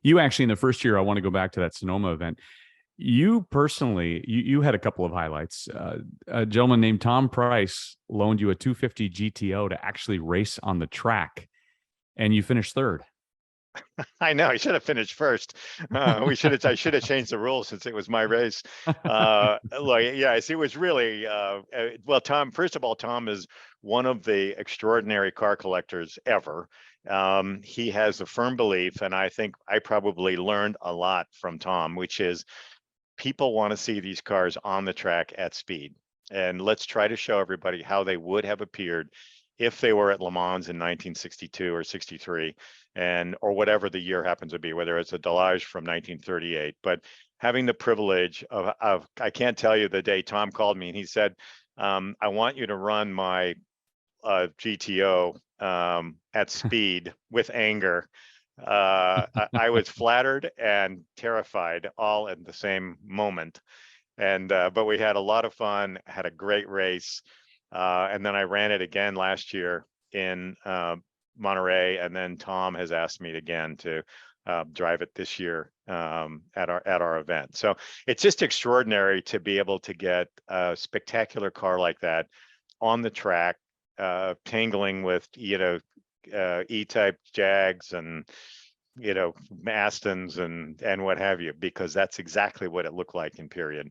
You actually, in the first year, I want to go back to that Sonoma event. You personally, you had a couple of highlights. A gentleman named Tom Price loaned you a 250 GTO to actually race on the track, and you finished third. I know I should have finished first. I should have changed the rules since it was my race. Like, yes, it was really, well, Tom, first of all, Tom is one of the extraordinary car collectors ever. He has a firm belief, and I think I probably learned a lot from Tom, which is people want to see these cars on the track at speed. And let's try to show everybody how they would have appeared if they were at Le Mans in 1962 or 63, and or whatever the year happens to be, whether it's a Delage from 1938. But having the privilege of I can't tell you the day Tom called me and he said, I want you to run my GTO at speed with anger. I was flattered and terrified all at the same moment. And but we had a lot of fun, had a great race. And then I ran it again last year in Monterey, and then Tom has asked me again to drive it this year at our event. So it's just extraordinary to be able to get a spectacular car like that on the track, tangling with E-type Jags and Astons and what have you, because that's exactly what it looked like in period.